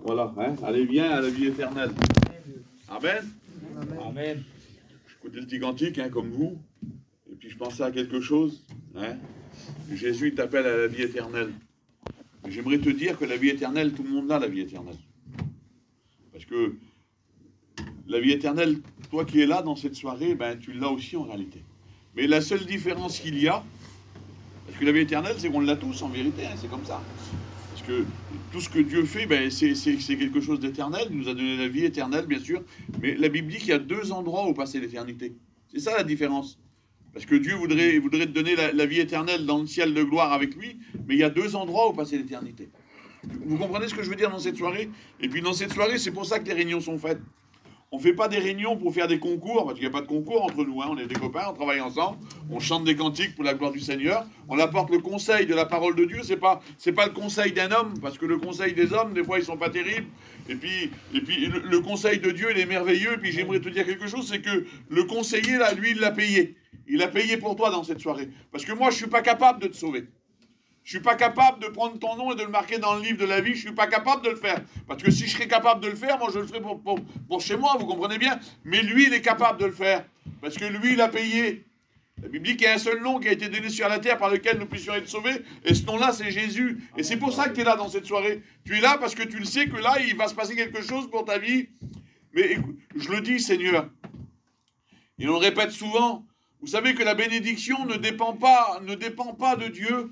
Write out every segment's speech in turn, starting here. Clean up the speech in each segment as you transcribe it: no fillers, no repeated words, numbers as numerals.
Voilà, hein, allez bien à la vie éternelle. Amen. Amen. J'écoutais le petit cantique, hein, comme vous, et puis je pensais à quelque chose. Hein. Jésus t'appelle à la vie éternelle. J'aimerais te dire que la vie éternelle, tout le monde l'a, la vie éternelle. Parce que la vie éternelle, toi qui es là dans cette soirée, ben, tu l'as aussi en réalité. Mais la seule différence qu'il y a, parce que la vie éternelle, c'est qu'on l'a tous en vérité, hein, c'est comme ça. Parce que tout ce que Dieu fait, ben, c'est quelque chose d'éternel. Il nous a donné la vie éternelle, bien sûr. Mais la Bible dit qu'il y a deux endroits où passer l'éternité. C'est ça la différence. Parce que Dieu voudrait te donner la vie éternelle dans le ciel de gloire avec lui, mais il y a deux endroits où passer l'éternité. Vous comprenez ce que je veux dire dans cette soirée? Et puis dans cette soirée, c'est pour ça que les réunions sont faites. On ne fait pas des réunions pour faire des concours, parce qu'il n'y a pas de concours entre nous, hein. On est des copains, on travaille ensemble, on chante des cantiques pour la gloire du Seigneur, on apporte le conseil de la parole de Dieu, c'est pas le conseil d'un homme, parce que le conseil des hommes, des fois, ils sont pas terribles, et puis le conseil de Dieu, il est merveilleux, et puis j'aimerais te dire quelque chose, c'est que le conseiller, là, lui, il l'a payé. Il a payé pour toi dans cette soirée. Parce que moi, je ne suis pas capable de te sauver. Je ne suis pas capable de prendre ton nom et de le marquer dans le livre de la vie. Je ne suis pas capable de le faire. Parce que si je serais capable de le faire, moi, je le ferais pour chez moi, vous comprenez bien. Mais lui, il est capable de le faire. Parce que lui, il a payé. La Bible dit qu'il y a un seul nom qui a été donné sur la terre par lequel nous puissions être sauvés. Et ce nom-là, c'est Jésus. Et c'est pour ça que tu es là dans cette soirée. Tu es là parce que tu le sais que là, il va se passer quelque chose pour ta vie. Mais écoute, je le dis, Seigneur. Et on le répète souvent. Vous savez que la bénédiction ne dépend pas de Dieu.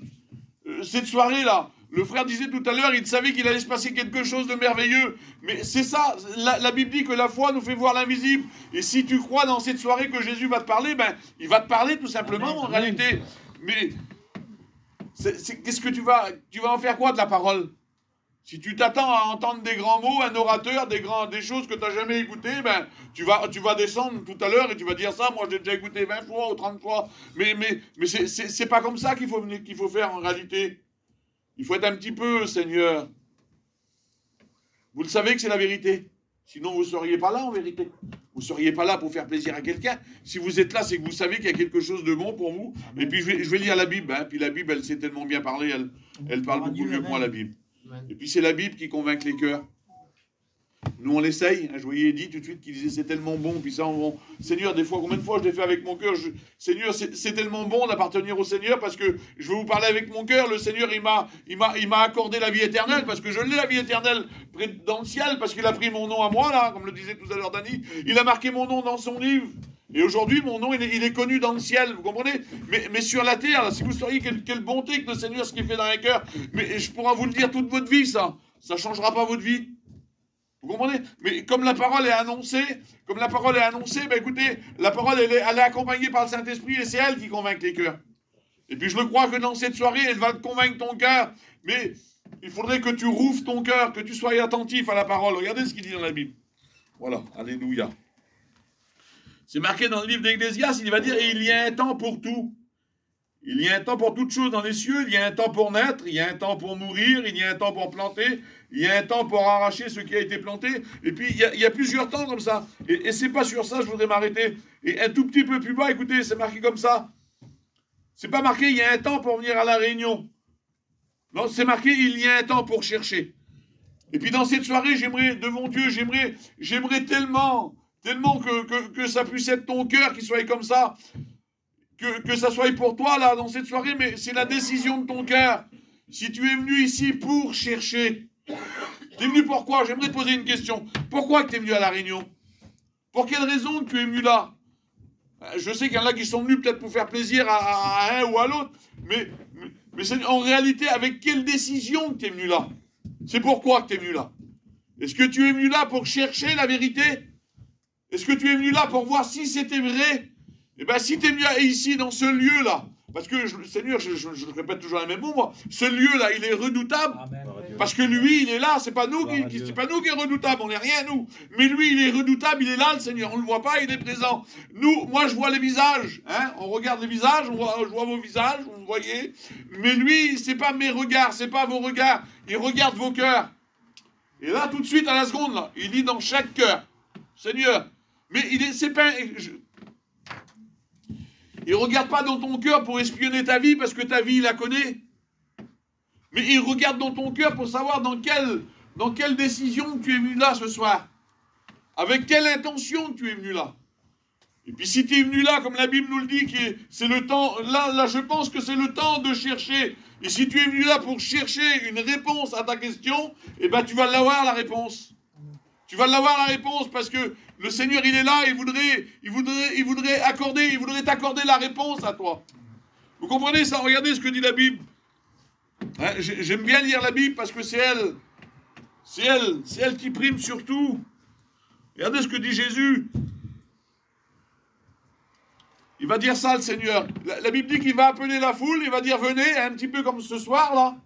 Cette soirée-là, le frère disait tout à l'heure, il savait qu'il allait se passer quelque chose de merveilleux. Mais c'est ça, la Bible dit que la foi nous fait voir l'invisible. Et si tu crois dans cette soirée que Jésus va te parler, ben, il va te parler tout simplement. Amen. En réalité. Mais qu'est-ce que tu vas en faire quoi de la parole? Si tu t'attends à entendre des grands mots, un orateur, des choses que tu n'as jamais écoutées, ben, tu vas descendre tout à l'heure et tu vas dire ça, moi j'ai déjà écouté 20 fois ou 30 fois. Mais c'est pas comme ça qu'il faut faire en réalité. Il faut être un petit peu, Seigneur. Vous le savez que c'est la vérité. Sinon, vous ne seriez pas là en vérité. Vous ne seriez pas là pour faire plaisir à quelqu'un. Si vous êtes là, c'est que vous savez qu'il y a quelque chose de bon pour vous. Amen. Et puis je vais lire la Bible. Hein. Puis la Bible, elle sait tellement bien parler. Elle parle beaucoup mieux que moi, la Bible. Et puis c'est la Bible qui convainc les cœurs. Nous on l'essaye, hein, je voyais Eddie tout de suite qui disait c'est tellement bon, puis ça Seigneur, des fois, combien de fois je l'ai fait avec mon cœur, Seigneur, c'est tellement bon d'appartenir au Seigneur parce que je veux vous parler avec mon cœur, le Seigneur il m'a accordé la vie éternelle parce que je l'ai la vie éternelle dans le ciel parce qu'il a pris mon nom à moi là, comme le disait tout à l'heure Dany, il a marqué mon nom dans son livre. Et aujourd'hui, mon nom, il est connu dans le ciel, vous comprenez? Mais sur la terre, là, si vous sauriez quelle bonté que le Seigneur, ce qu'il fait dans les cœurs, mais je pourrais vous le dire toute votre vie, ça ne changera pas votre vie. Vous comprenez? Mais comme la parole est annoncée, ben écoutez, la parole, elle est accompagnée par le Saint-Esprit et c'est elle qui convainc les cœurs. Et puis je le crois que dans cette soirée, elle va te convaincre ton cœur, mais il faudrait que tu rouvres ton cœur, que tu sois attentif à la parole. Regardez ce qu'il dit dans la Bible. Voilà, alléluia. C'est marqué dans le livre d'Ecclésiaste, il va dire, et il y a un temps pour tout. Il y a un temps pour toutes choses dans les cieux, il y a un temps pour naître, il y a un temps pour mourir, il y a un temps pour planter, il y a un temps pour arracher ce qui a été planté, et puis il y a plusieurs temps comme ça. Et c'est pas sur ça, je voudrais m'arrêter. Et un tout petit peu plus bas, écoutez, c'est marqué comme ça. C'est pas marqué, il y a un temps pour venir à la réunion. Non, c'est marqué, il y a un temps pour chercher. Et puis dans cette soirée, devant Dieu, j'aimerais tellement que ça puisse être ton cœur qui soit comme ça, que ça soit pour toi là dans cette soirée, mais c'est la décision de ton cœur. Si tu es venu ici pour chercher, tu es venu pourquoi? J'aimerais te poser une question. Pourquoi tu es venu à la réunion? Pour quelle raison tu es venu là? Je sais qu'il y en a qui sont venus peut-être pour faire plaisir à un ou à l'autre, mais c'est en réalité avec quelle décision que tu es venu là? C'est pourquoi que tu es venu là? Est-ce que tu es venu là pour chercher la vérité? Est-ce que tu es venu là pour voir si c'était vrai? Eh bien, si tu es venu ici, dans ce lieu-là, parce que, Seigneur, je répète toujours les mêmes mots, moi, ce lieu-là, il est redoutable. Amen. Parce que lui, il est là, c'est pas nous qui est redoutable, on n'est rien, nous. Mais lui, il est redoutable, il est là, le Seigneur, on ne le voit pas, il est présent. Nous, moi, je vois les visages, hein, on regarde les visages, je vois vos visages, vous me voyez. Mais lui, c'est pas mes regards, c'est pas vos regards, il regarde vos cœurs. Et là, tout de suite, à la seconde, là, il dit dans chaque cœur, Seigneur, mais c'est pas... Il ne regarde pas dans ton cœur pour espionner ta vie parce que ta vie, il la connaît. Mais il regarde dans ton cœur pour savoir dans quelle dans quelle décision tu es venu là ce soir? Avec quelle intention tu es venu là? Et puis si tu es venu là, comme la Bible nous le dit, c'est le temps, là je pense que c'est le temps de chercher. Et si tu es venu là pour chercher une réponse à ta question, eh ben tu vas l'avoir la réponse. Tu vas l'avoir la réponse parce que le Seigneur il est là, il voudrait t'accorder la réponse à toi. Vous comprenez ça? Regardez ce que dit la Bible. Hein, j'aime bien lire la Bible parce que c'est elle qui prime sur tout. Regardez ce que dit Jésus. Il va dire ça, le Seigneur. La Bible dit qu'il va appeler la foule, il va dire venez, un petit peu comme ce soir là.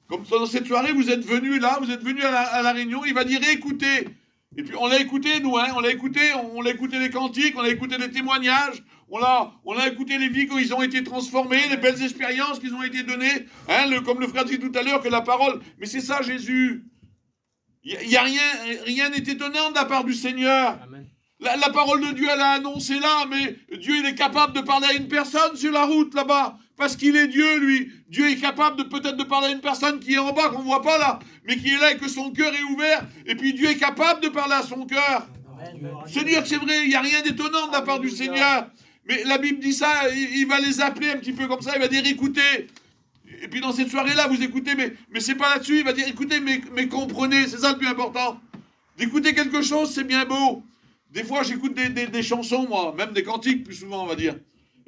Comme dans cette soirée, vous êtes venus là, vous êtes venus à la réunion, il va dire écoutez. Et puis on l'a écouté, nous, hein, on l'a écouté les cantiques, on a écouté les témoignages, on a écouté les vies qu'ils ont été transformées, les belles expériences qui ont été données, hein, comme le frère dit tout à l'heure, que la parole. Mais c'est ça, Jésus. Il n'y a rien n'est étonnant de la part du Seigneur. Amen. La parole de Dieu, elle a annoncé là, mais Dieu, il est capable de parler à une personne sur la route là-bas. Parce qu'il est Dieu, lui. Dieu est capable peut-être de parler à une personne qui est en bas, qu'on ne voit pas là, mais qui est là et que son cœur est ouvert. Et puis Dieu est capable de parler à son cœur. Seigneur, c'est vrai, il n'y a rien d'étonnant de la part du Seigneur. Mais la Bible dit ça, il va les appeler un petit peu comme ça, il va dire écoutez. Et puis dans cette soirée-là, vous écoutez, mais c'est pas là-dessus, il va dire écoutez, mais comprenez, c'est ça le plus important. D'écouter quelque chose, c'est bien beau. Des fois, j'écoute des chansons, moi, même des cantiques, plus souvent, on va dire.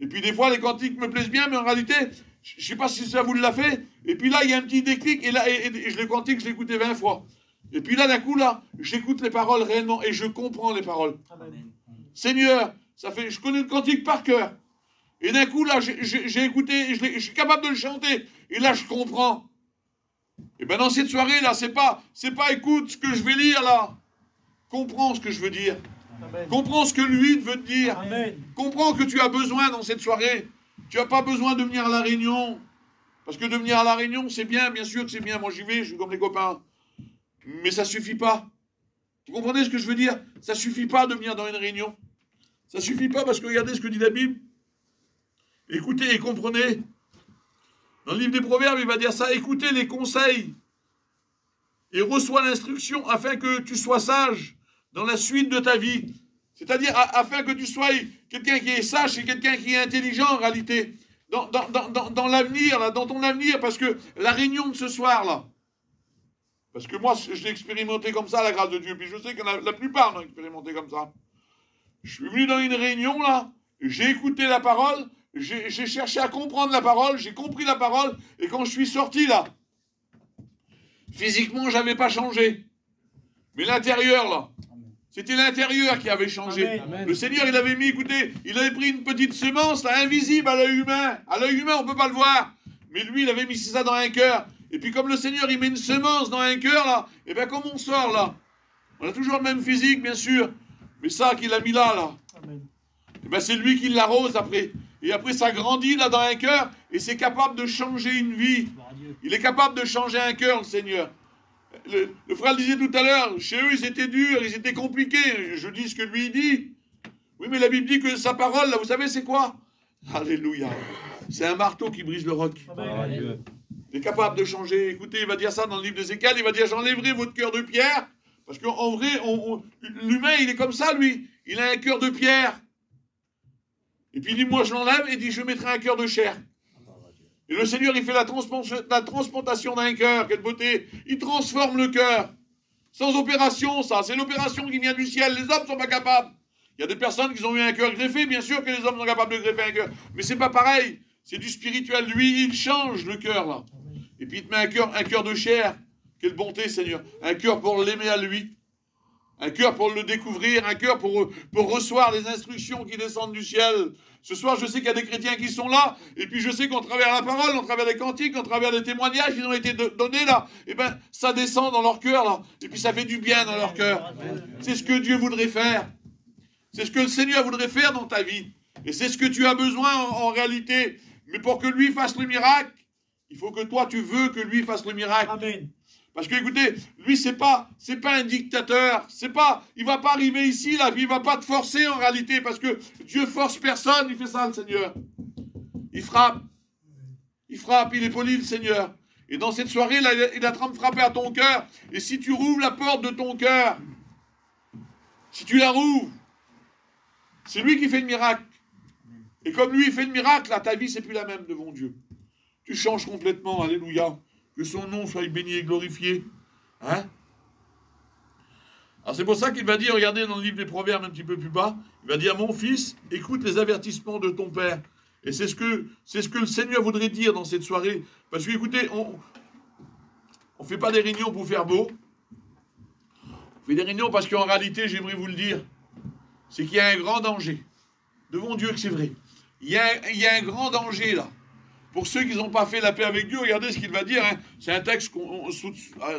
Et puis, des fois, les cantiques me plaisent bien, mais en réalité, je ne sais pas si ça vous l'a fait. Et puis là, il y a un petit déclic, et là, et je les cantique, je l'ai écouté 20 fois. Et puis là, d'un coup, là, j'écoute les paroles réellement, et je comprends les paroles. Amen. Seigneur, je connais le cantique par cœur. Et d'un coup, là, j'ai écouté, je suis capable de le chanter. Et là, je comprends. Et bien, dans cette soirée-là, c'est pas écoute ce que je vais lire, là. Comprends ce que je veux dire. Amen. Comprends ce que lui veut te dire. Amen. Comprends que tu as besoin dans cette soirée. Tu n'as pas besoin de venir à la réunion. Parce que de venir à la réunion, c'est bien sûr que c'est bien. Moi, j'y vais, je suis comme les copains. Mais ça ne suffit pas. Vous comprenez ce que je veux dire? Ça ne suffit pas de venir dans une réunion. Ça ne suffit pas parce que regardez ce que dit la Bible. Écoutez et comprenez. Dans le livre des Proverbes, il va dire ça. Écoutez les conseils et reçois l'instruction afin que tu sois sage dans la suite de ta vie. C'est-à-dire afin que tu sois quelqu'un qui est sage et quelqu'un qui est intelligent en réalité. Dans l'avenir, là, dans ton avenir, parce que la réunion de ce soir, là, parce que moi, je l'ai expérimenté comme ça, la grâce de Dieu, puis je sais que la plupart l'ont expérimenté comme ça. Je suis venu dans une réunion, là, j'ai écouté la parole, j'ai cherché à comprendre la parole, j'ai compris la parole, et quand je suis sorti, là, physiquement, j'avais pas changé. Mais l'intérieur, là, c'était l'intérieur qui avait changé. Amen. Le Seigneur, il avait mis, écoutez, il avait pris une petite semence, là, invisible à l'œil humain. À l'œil humain, on ne peut pas le voir. Mais lui, il avait mis ça dans un cœur. Et puis comme le Seigneur, il met une semence dans un cœur, là, et bien comme on sort, là, on a toujours le même physique, bien sûr. Mais ça qu'il a mis là, et bien c'est lui qui l'arrose après. Et après, ça grandit, là, dans un cœur, et c'est capable de changer une vie. Il est capable de changer un cœur, le Seigneur. Le frère le disait tout à l'heure, chez eux, ils étaient durs, ils étaient compliqués. Je dis ce que lui dit. Oui, mais la Bible dit que sa parole, là, vous savez, c'est quoi? Alléluia. C'est un marteau qui brise le roc. Amen. Il est capable de changer. Écoutez, il va dire ça dans le livre d'Ézéchiel, il va dire, j'enlèverai votre cœur de pierre. Parce qu'en vrai, l'humain, il est comme ça, lui. Il a un cœur de pierre. Et puis il dit, moi, je l'enlève, et il dit, je mettrai un cœur de chair. Et le Seigneur, il fait la transplantation d'un cœur. Quelle beauté! Il transforme le cœur. Sans opération, ça. C'est l'opération qui vient du ciel. Les hommes ne sont pas capables. Il y a des personnes qui ont eu un cœur greffé. Bien sûr que les hommes sont capables de greffer un cœur. Mais c'est pas pareil. C'est du spirituel. Lui, il change le cœur, là. Et puis il te met un cœur de chair. Quelle bonté, Seigneur. Un cœur pour l'aimer à lui. Un cœur pour le découvrir. Un cœur pour recevoir les instructions qui descendent du ciel. Ce soir, je sais qu'il y a des chrétiens qui sont là, et puis je sais qu'en travers la parole, en travers les cantiques, en travers les témoignages qui ont été donnés là, et ben ça descend dans leur cœur là, et puis ça fait du bien dans leur cœur. C'est ce que Dieu voudrait faire. C'est ce que le Seigneur voudrait faire dans ta vie. Et c'est ce que tu as besoin en réalité. Mais pour que lui fasse le miracle, il faut que toi, tu veux que lui fasse le miracle. Amen. Parce que, écoutez, lui, c'est pas un dictateur. Il va pas arriver ici, là, puis il va pas te forcer, en réalité, parce que Dieu force personne, il fait ça, le Seigneur. Il frappe, il est poli, le Seigneur. Et dans cette soirée, là, il est en train de frapper à ton cœur. Et si tu rouvres la porte de ton cœur, si tu la rouvres, c'est lui qui fait le miracle. Et comme lui, il fait le miracle, là, ta vie, c'est plus la même devant Dieu. Tu changes complètement, alléluia. Que son nom soit béni et glorifié. Hein? Alors c'est pour ça qu'il va dire, regardez dans le livre des Proverbes un petit peu plus bas, il va dire, mon fils, écoute les avertissements de ton père. Et c'est ce que le Seigneur voudrait dire dans cette soirée. Parce que écoutez, on ne fait pas des réunions pour faire beau. On fait des réunions parce qu'en réalité, j'aimerais vous le dire, c'est qu'il y a un grand danger. Devant Dieu que c'est vrai. Il y a un grand danger là. Pour ceux qui n'ont pas fait la paix avec Dieu, regardez ce qu'il va dire. Hein. C'est un texte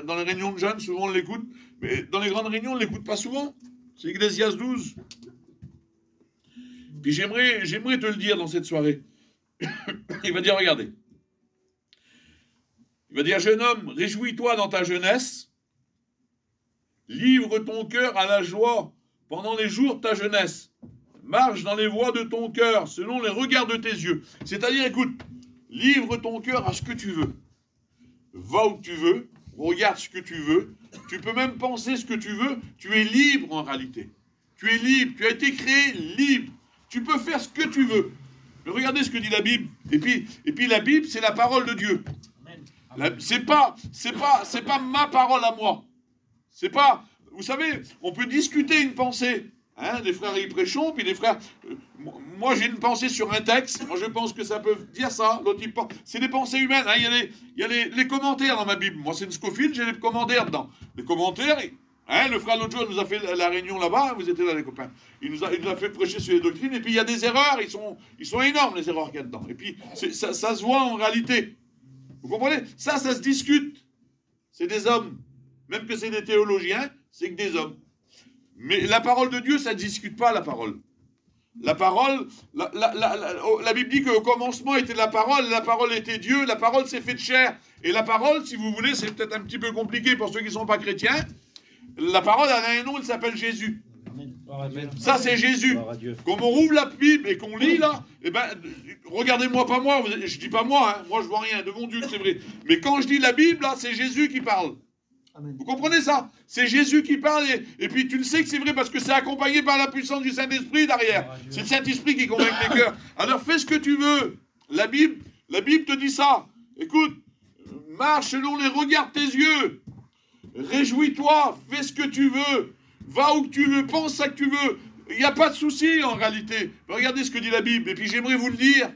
dans les réunions de jeunes, souvent on l'écoute. Mais dans les grandes réunions, on ne l'écoute pas souvent. C'est Ecclésiaste 12. Puis j'aimerais te le dire dans cette soirée. Il va dire, regardez. Il va dire, jeune homme, réjouis-toi dans ta jeunesse. Livre ton cœur à la joie pendant les jours de ta jeunesse. Marche dans les voies de ton cœur, selon les regards de tes yeux. C'est-à-dire, écoute, livre ton cœur à ce que tu veux. Va où tu veux, regarde ce que tu veux. Tu peux même penser ce que tu veux. Tu es libre en réalité. Tu es libre. Tu as été créé libre. Tu peux faire ce que tu veux. Mais regardez ce que dit la Bible. Et puis la Bible, c'est la parole de Dieu. C'est pas ma parole à moi. C'est pas... Vous savez, on peut discuter une pensée. Hein, des frères y prêchons, puis des frères... moi, j'ai une pensée sur un texte. Moi, je pense que ça peut dire ça. L'autre, il pense... C'est des pensées humaines. Hein. Il y a les commentaires dans ma Bible. Moi, c'est une Scofield, j'ai les commentaires dedans. Les commentaires... Hein, le frère l'autre jour nous a fait la réunion là-bas. Vous étiez là, les copains. Il nous a fait prêcher sur les doctrines. Et puis, il y a des erreurs. Ils sont énormes, les erreurs qu'il y a dedans. Et puis, ça se voit en réalité. Vous comprenez? Ça se discute. C'est des hommes. Même que c'est des théologiens, c'est que des hommes. Mais la parole de Dieu, ça ne discute pas la parole. La parole, la Bible dit qu'au commencement était la parole était Dieu, la parole s'est faite chair. Et la parole, si vous voulez, c'est peut-être un petit peu compliqué pour ceux qui ne sont pas chrétiens. La parole, elle a un nom, il s'appelle Jésus. Ça, c'est Jésus. Quand on rouvre la Bible et qu'on lit là, eh ben, regardez-moi pas moi, je dis pas moi, hein, moi je vois rien, devant Dieu, c'est vrai. Mais quand je lis la Bible, là, c'est Jésus qui parle. Amen. Vous comprenez ça? C'est Jésus qui parle et puis tu le sais que c'est vrai parce que c'est accompagné par la puissance du Saint-Esprit derrière. C'est le Saint-Esprit qui convainc les cœurs. Alors fais ce que tu veux. La Bible te dit ça. Écoute, marche selon les regards de tes yeux. Réjouis-toi, fais ce que tu veux. Va où tu veux, pense à ce que tu veux. Il n'y a pas de souci en réalité. Regardez ce que dit la Bible. Et puis j'aimerais vous le dire.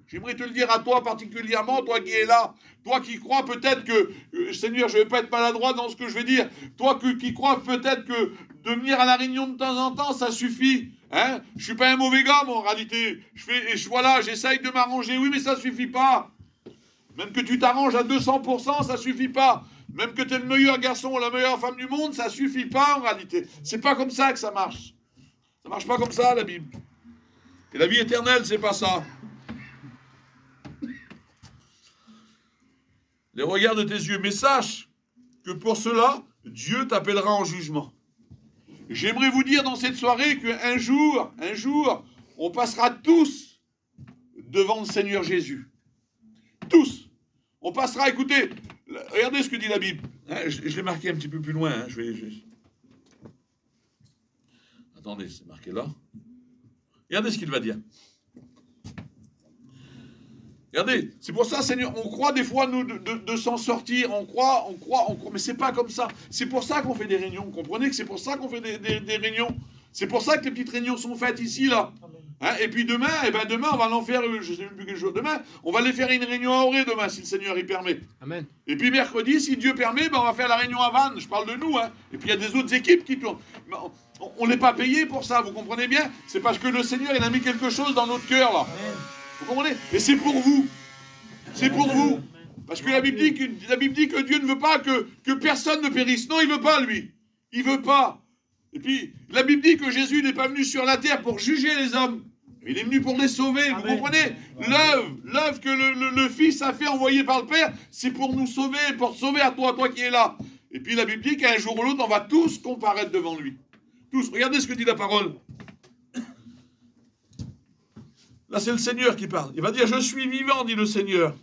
J'aimerais te le dire à toi particulièrement, toi qui es là, toi qui crois peut-être que, Seigneur, je ne vais pas être maladroit dans ce que je vais dire, toi qui crois peut-être que de venir à la réunion de temps en temps, ça suffit. Hein? Je ne suis pas un mauvais gars, moi, en réalité. Voilà, j'essaye de m'arranger, oui, mais ça ne suffit pas. Même que tu t'arranges à 200%, ça ne suffit pas. Même que tu es le meilleur garçon ou la meilleure femme du monde, ça ne suffit pas en réalité. C'est pas comme ça que ça marche. Ça ne marche pas comme ça, la Bible. Et la vie éternelle, c'est pas ça. Les regards de tes yeux, mais sache que pour cela, Dieu t'appellera en jugement. J'aimerais vous dire dans cette soirée qu'un jour, on passera tous devant le Seigneur Jésus. Tous. On passera, écoutez, regardez ce que dit la Bible. Hein, je l'ai marqué un petit peu plus loin. Hein, Attendez, c'est marqué là. Regardez ce qu'il va dire. Regardez, c'est pour ça, Seigneur, on croit des fois nous de s'en sortir, on croit, mais c'est pas comme ça. C'est pour ça qu'on fait des réunions, vous comprenez que c'est pour ça qu'on fait des réunions. C'est pour ça que les petites réunions sont faites ici, là. Hein, et puis demain, on va en faire, je ne sais plus quel jour, demain, on va aller faire une réunion à Auré demain, si le Seigneur y permet. Amen. Et puis mercredi, si Dieu permet, on va faire la réunion à Vannes, je parle de nous, hein. Et puis il y a des autres équipes qui tournent. On n'est pas payé pour ça, vous comprenez bien? C'est parce que le Seigneur, il a mis quelque chose dans notre cœur, là. Amen. Vous comprenez? Et c'est pour vous. C'est pour vous. Parce que la Bible dit que Dieu ne veut pas que personne ne périsse. Non, il ne veut pas, lui. Il ne veut pas. Et puis, la Bible dit que Jésus n'est pas venu sur la terre pour juger les hommes. Il est venu pour les sauver. Amen. Vous comprenez? L'œuvre que le Fils a fait envoyer par le Père, c'est pour nous sauver, pour te sauver à toi qui es là. Et puis, la Bible dit qu'un jour ou l'autre, on va tous comparaître devant lui. Tous. Regardez ce que dit la parole. Là, c'est le Seigneur qui parle. Il va dire, je suis vivant, dit le Seigneur.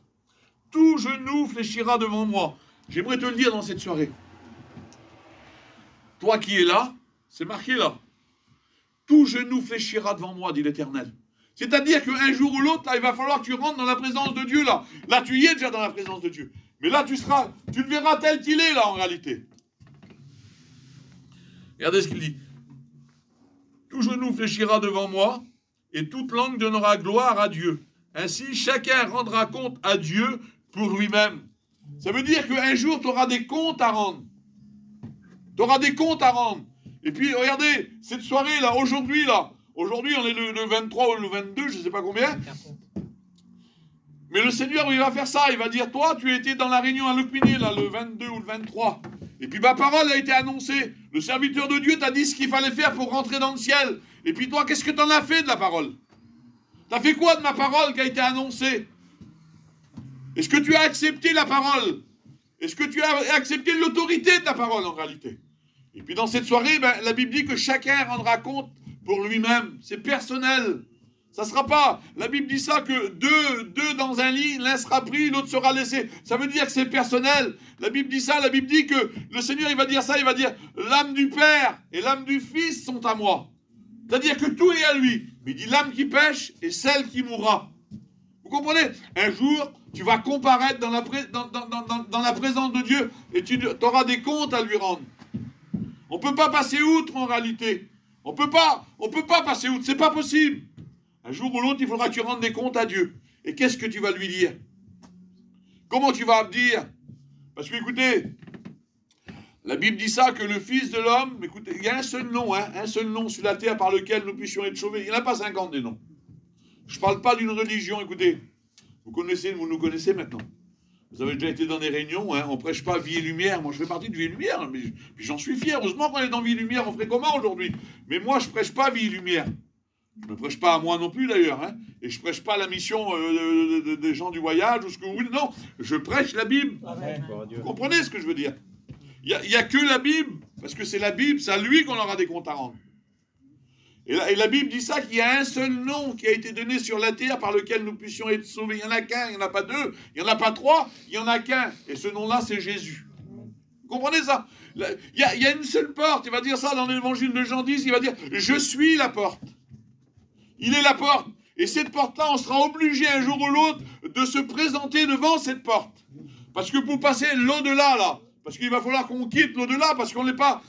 tout genou fléchira devant moi. J'aimerais te le dire dans cette soirée. Toi qui es là, c'est marqué là. Tout genou fléchira devant moi, dit l'Éternel. C'est-à-dire qu'un jour ou l'autre, là, il va falloir que tu rentres dans la présence de Dieu, là. Là, tu y es déjà dans la présence de Dieu. Mais là, tu le verras tel qu'il est, là, en réalité. Regardez ce qu'il dit. Tout genou fléchira devant moi, et toute langue donnera gloire à Dieu. Ainsi, chacun rendra compte à Dieu pour lui-même. Ça veut dire qu'un jour, tu auras des comptes à rendre. Tu auras des comptes à rendre. Et puis, regardez, cette soirée-là, aujourd'hui, on est le 23 ou le 22, je ne sais pas combien. Mais le Seigneur, il va faire ça. Il va dire, toi, tu étais dans la réunion à Locminé, là, le 22 ou le 23. Et puis, ma parole a été annoncée. Le serviteur de Dieu t'a dit ce qu'il fallait faire pour rentrer dans le ciel. Et puis, toi, qu'est-ce que tu en as fait de la parole? T'as fait quoi de ma parole qui a été annoncée? Est-ce que tu as accepté la parole? Est-ce que tu as accepté l'autorité de la parole, en réalité? Et puis, dans cette soirée, ben, la Bible dit que chacun rendra compte pour lui-même. C'est personnel. Ça ne sera pas. La Bible dit ça que deux dans un lit, l'un sera pris, l'autre sera laissé. Ça veut dire que c'est personnel. La Bible dit ça. La Bible dit que le Seigneur, il va dire ça. Il va dire, l'âme du Père et l'âme du Fils sont à moi. C'est-à-dire que tout est à lui. Mais il dit, l'âme qui pêche et celle qui mourra. Vous comprenez? Un jour, tu vas comparaître dans la présence de Dieu et tu auras des comptes à lui rendre. On ne peut pas passer outre en réalité. On peut pas passer outre. C'est pas possible. Un jour ou l'autre, il faudra que tu rendes des comptes à Dieu. Et qu'est-ce que tu vas lui dire? Comment tu vas dire? Parce que, écoutez, la Bible dit ça, que le Fils de l'homme, écoutez, il y a un seul nom sur la terre par lequel nous puissions être sauvés. Il n'y en a pas 50 des noms. Je ne parle pas d'une religion, écoutez. Vous nous connaissez maintenant. Vous avez déjà été dans des réunions, hein, on ne prêche pas vie et lumière. Moi, je fais partie de vie et lumière, mais j'en suis fier. Heureusement qu'on est dans vie et lumière, on ferait comment aujourd'hui? Mais moi, je ne prêche pas vie et lumière. Je ne prêche pas à moi non plus, d'ailleurs. Hein, et je ne prêche pas la mission des gens du voyage ou ce que vous voulez. Non, je prêche la Bible. Amen. Vous comprenez ce que je veux dire? Il n'y a que la Bible, parce que c'est la Bible, c'est à lui qu'on aura des comptes à rendre. Et la Bible dit ça, qu'il y a un seul nom qui a été donné sur la terre par lequel nous puissions être sauvés. Il n'y en a qu'un, il n'y en a pas deux, il n'y en a pas trois, il n'y en a qu'un. Et ce nom-là, c'est Jésus. Vous comprenez ça? Il y a une seule porte. Il va dire ça dans l'évangile de Jean 10, il va dire « Je suis la porte ». Il est la porte. Et cette porte-là, on sera obligé un jour ou l'autre de se présenter devant cette porte. Parce que pour passer l'au-delà, là, parce qu'il va falloir qu'on quitte l'au-delà, parce qu'on n'est pas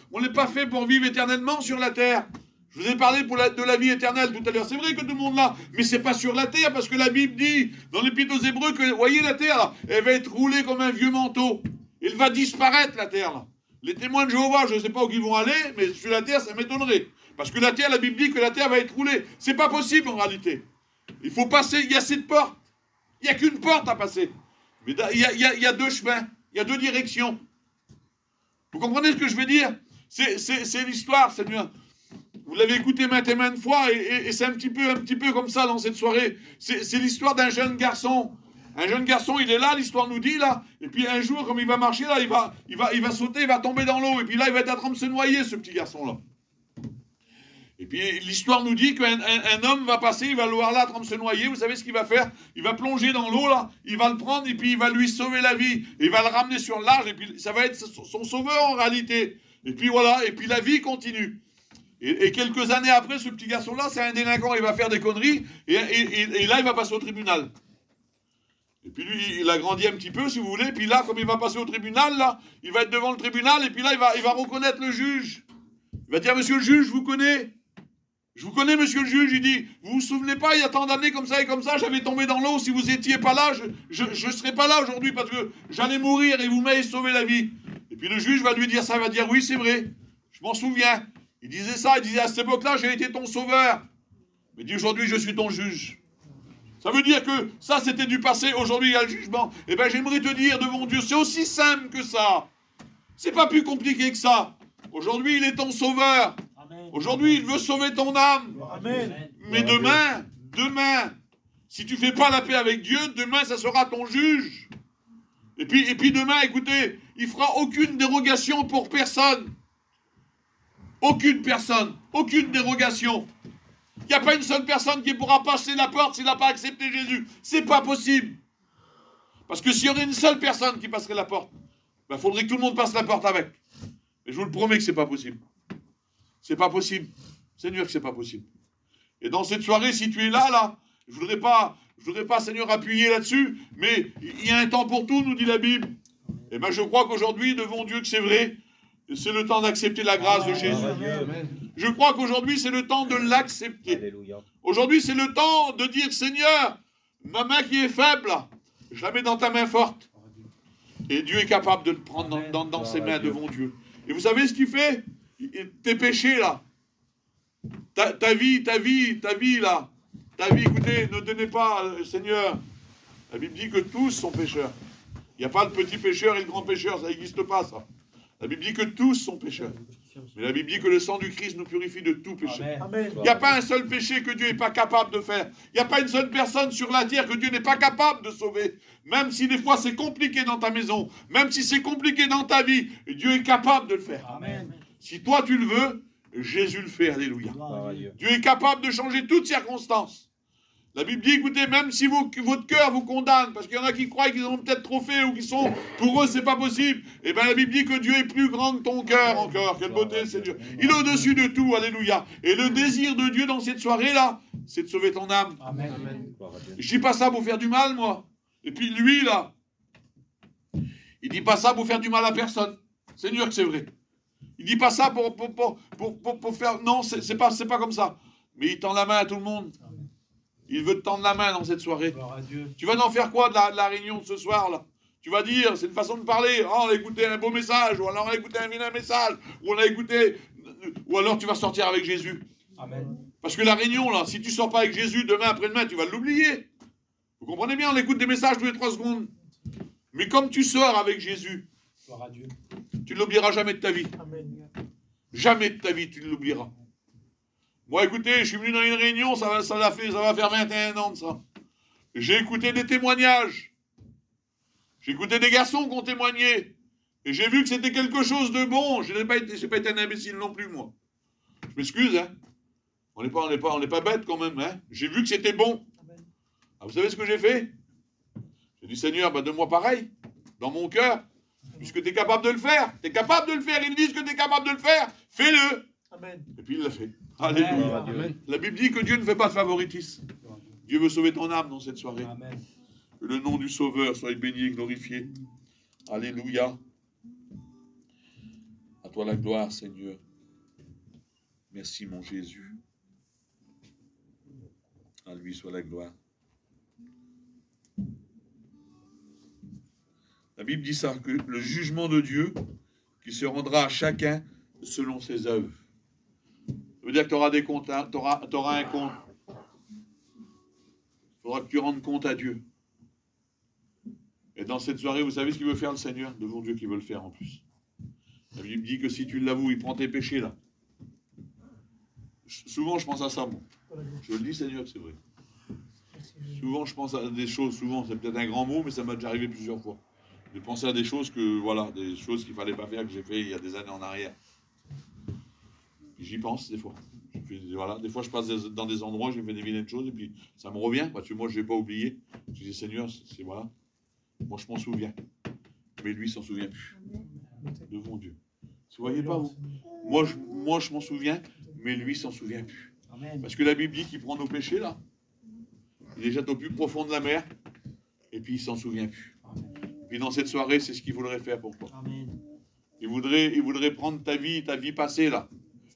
fait pour vivre éternellement sur la terre. Je vous ai parlé de la vie éternelle tout à l'heure. C'est vrai que tout le monde là, mais c'est pas sur la terre, parce que la Bible dit, dans l'Épître aux Hébreux, que, voyez la terre là, elle va être roulée comme un vieux manteau. Elle va disparaître, la terre là. Les témoins de Jéhovah, je ne sais pas où ils vont aller, mais sur la terre, ça m'étonnerait. Parce que la terre, la Bible dit que la terre va être roulée. C'est pas possible en réalité. Il faut passer, il y a cette porte. Il n'y a qu'une porte à passer. Mais il y a deux chemins, il y a deux directions. Vous comprenez ce que je veux dire? C'est l'histoire, Seigneur. Vous l'avez écouté maintes et maintes fois, et c'est un petit peu comme ça dans cette soirée. C'est l'histoire d'un jeune garçon. Un jeune garçon, il est là, l'histoire nous dit, là, et puis un jour, comme il va marcher, là, il va sauter, il va tomber dans l'eau, et puis là, il va être en train de se noyer, ce petit garçon-là. Et puis l'histoire nous dit qu'un homme va passer, il va le voir là, en train de se noyer, vous savez ce qu'il va faire? Il va plonger dans l'eau, là, il va le prendre, et puis il va lui sauver la vie, et il va le ramener sur le large, et puis ça va être son sauveur en réalité. Et puis voilà, et puis la vie continue. Et quelques années après, ce petit garçon-là, c'est un délinquant, il va faire des conneries, et là, il va passer au tribunal. Et puis lui, il a grandi un petit peu, si vous voulez, et puis là, comme il va passer au tribunal, là, il va être devant le tribunal, et puis là, il va reconnaître le juge. Il va dire, monsieur le juge, je vous connais. Je vous connais, monsieur le juge. Il dit, vous vous souvenez pas, il y a tant d'années comme ça et comme ça, j'avais tombé dans l'eau, si vous n'étiez pas là, je ne serais pas là aujourd'hui, parce que j'allais mourir, et vous m'avez sauvé la vie. Et puis le juge va lui dire ça, il va dire, oui, c'est vrai, je m'en souviens. Il disait ça, il disait à cette époque-là, j'ai été ton sauveur. Mais il dit aujourd'hui, je suis ton juge. Ça veut dire que ça, c'était du passé, aujourd'hui, il y a le jugement. Eh bien, j'aimerais te dire devant Dieu, c'est aussi simple que ça. C'est pas plus compliqué que ça. Aujourd'hui, il est ton sauveur. Aujourd'hui, il veut sauver ton âme. Amen. Mais demain, si tu ne fais pas la paix avec Dieu, demain, ça sera ton juge. Et puis demain, écoutez, il ne fera aucune dérogation pour personne. Aucune personne, aucune dérogation. Il n'y a pas une seule personne qui pourra passer la porte s'il n'a pas accepté Jésus. C'est pas possible. Parce que s'il y aurait une seule personne qui passerait la porte, il faudrait que tout le monde passe la porte avec. Mais je vous le promets que c'est pas possible. C'est pas possible. Seigneur, que c'est pas possible. Et dans cette soirée, si tu es là, je voudrais pas, Seigneur, appuyer là-dessus, mais il y a un temps pour tout, nous dit la Bible. Et je crois qu'aujourd'hui, devant Dieu, que c'est vrai, c'est le temps d'accepter la grâce de Jésus. Je crois qu'aujourd'hui, c'est le temps de l'accepter. Aujourd'hui, c'est le temps de dire, Seigneur, ma main qui est faible, je la mets dans ta main forte. Et Dieu est capable de le prendre dans ses mains devant Dieu. Et vous savez ce qu'il fait? Tes péchés, là. Ta vie, là. Ta vie, écoutez, ne donnez pas, Seigneur. La Bible dit que tous sont pécheurs. Il n'y a pas le petit pécheur et le grand pécheur, ça n'existe pas, ça. La Bible dit que tous sont pécheurs. Mais la Bible dit que le sang du Christ nous purifie de tout péché. Il n'y a pas un seul péché que Dieu n'est pas capable de faire. Il n'y a pas une seule personne sur la terre que Dieu n'est pas capable de sauver. Même si des fois c'est compliqué dans ta maison, même si c'est compliqué dans ta vie, Dieu est capable de le faire. Amen. Si toi tu le veux, Jésus le fait. Alléluia. Dieu est capable de changer toutes circonstances. La Bible dit, écoutez, même si votre cœur vous condamne, parce qu'il y en a qui croient qu'ils ont peut-être trop fait, ou qui sont, pour eux, c'est pas possible, et bien la Bible dit que Dieu est plus grand que ton cœur encore. Quelle beauté, c'est Dieu. Il est au-dessus de tout, alléluia. Et le désir de Dieu dans cette soirée-là, c'est de sauver ton âme. Amen. Je dis pas ça pour faire du mal, moi. Et puis lui, là, il dit pas ça pour faire du mal à personne. Seigneur, que c'est vrai. Il dit pas ça pour faire... Non, c'est pas comme ça. Mais il tend la main à tout le monde. Il veut te tendre la main dans cette soirée. Tu vas en faire quoi de la réunion de ce soir, là? Tu vas dire, c'est une façon de parler. Oh, on a écouté un beau message, ou alors on a écouté un vilain message, ou on a écouté... Ou alors tu vas sortir avec Jésus. Amen. Parce que la réunion, là, si tu sors pas avec Jésus demain, après-demain, tu vas l'oublier. Vous comprenez bien, on écoute des messages tous les 3 secondes. Mais comme tu sors avec Jésus, tu ne l'oublieras jamais de ta vie. Amen. Jamais de ta vie, tu ne l'oublieras. Moi, écoutez, je suis venu dans une réunion, ça va faire 21 ans de ça. J'ai écouté des témoignages. J'ai écouté des garçons qui ont témoigné. Et j'ai vu que c'était quelque chose de bon. Je n'ai pas été un imbécile non plus, moi. Je m'excuse, hein. On n'est pas bête quand même, hein. J'ai vu que c'était bon. Ah, vous savez ce que j'ai fait? J'ai dit, Seigneur, donne-moi pareil, dans mon cœur, puisque tu es capable de le faire. Tu es capable de le faire. Ils disent que tu es capable de le faire. Fais-le. Amen. Et puis il l'a fait. Alléluia. La Bible dit que Dieu ne fait pas de favoritisme. Dieu veut sauver ton âme dans cette soirée. Amen. Que le nom du Sauveur soit béni et glorifié. Alléluia. À toi la gloire, Seigneur. Merci, mon Jésus. À lui soit la gloire. La Bible dit ça, que le jugement de Dieu qui se rendra à chacun selon ses œuvres. Ça veut dire que tu auras des comptes, hein, tu auras un compte. Il faudra que tu rendes compte à Dieu. Et dans cette soirée, vous savez ce qu'il veut faire le Seigneur? Devant Dieu qui veut le faire en plus. La Bible dit que si tu l'avoues, il prend tes péchés là. Souvent je pense à ça, moi. Je le dis, Seigneur, c'est vrai. Souvent je pense à des choses, souvent c'est peut-être un grand mot, mais ça m'a déjà arrivé plusieurs fois. De penser à des choses qu'il ne fallait pas faire, que j'ai fait il y a des années en arrière. J'y pense des fois. Des fois je passe dans des endroits, j'ai fait des vilaines choses, et puis ça me revient, parce que moi je n'ai pas oublié. Je dis, Seigneur, voilà. Moi je m'en souviens. Mais lui il s'en souvient plus. Devant Dieu. Vous voyez pas, vous? Moi je m'en souviens, mais lui il s'en souvient plus. Parce que la Bible dit qu'il prend nos péchés là. Il les jette au plus profond de la mer, et puis il s'en souvient plus. Puis dans cette soirée, c'est ce qu'il voudrait faire pour toi. Il voudrait prendre ta vie passée là,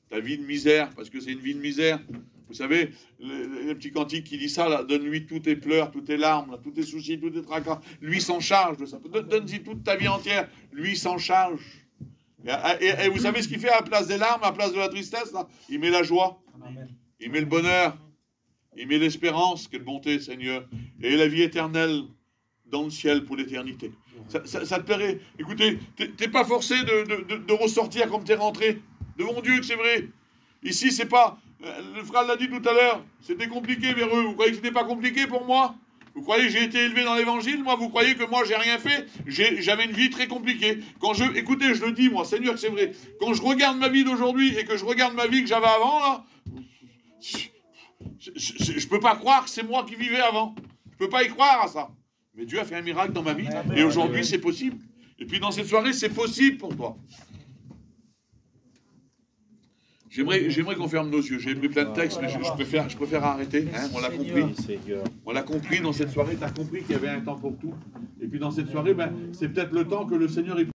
ta vie de misère, parce que c'est une vie de misère. Vous savez, le petit cantique qui dit ça, là, donne-lui tous tes pleurs, toutes tes larmes, là, tous tes soucis, tous tes tracas. Lui s'en charge de ça. Donne-y toute ta vie entière. Lui s'en charge. Et vous savez ce qu'il fait à la place des larmes, à la place de la tristesse, là? Il met la joie. Amen. Il met le bonheur. Il met l'espérance. Quelle bonté, Seigneur. Et la vie éternelle dans le ciel pour l'éternité. Ça te plairait? Écoutez, t'es pas forcé de ressortir comme t'es rentré. Devant Dieu que c'est vrai. Ici, c'est pas... Le frère l'a dit tout à l'heure, c'était compliqué vers eux. Vous croyez que c'était pas compliqué pour moi? Vous croyez que j'ai été élevé dans l'évangile? Moi, vous croyez que moi, j'ai rien fait? J'avais une vie très compliquée. Écoutez, je le dis, moi, Seigneur, que c'est vrai. Quand je regarde ma vie d'aujourd'hui et que je regarde ma vie que j'avais avant, là, je peux pas croire que c'est moi qui vivais avant. Je peux pas y croire à ça. Mais Dieu a fait un miracle dans ma vie, et aujourd'hui c'est possible. Et puis dans cette soirée, c'est possible pour toi. J'aimerais qu'on ferme nos yeux. J'ai pris plein de textes, mais je préfère arrêter. Hein, on l'a compris. On l'a compris dans cette soirée. Tu as compris qu'il y avait un temps pour tout. Et puis dans cette soirée, ben, c'est peut-être le temps que le Seigneur...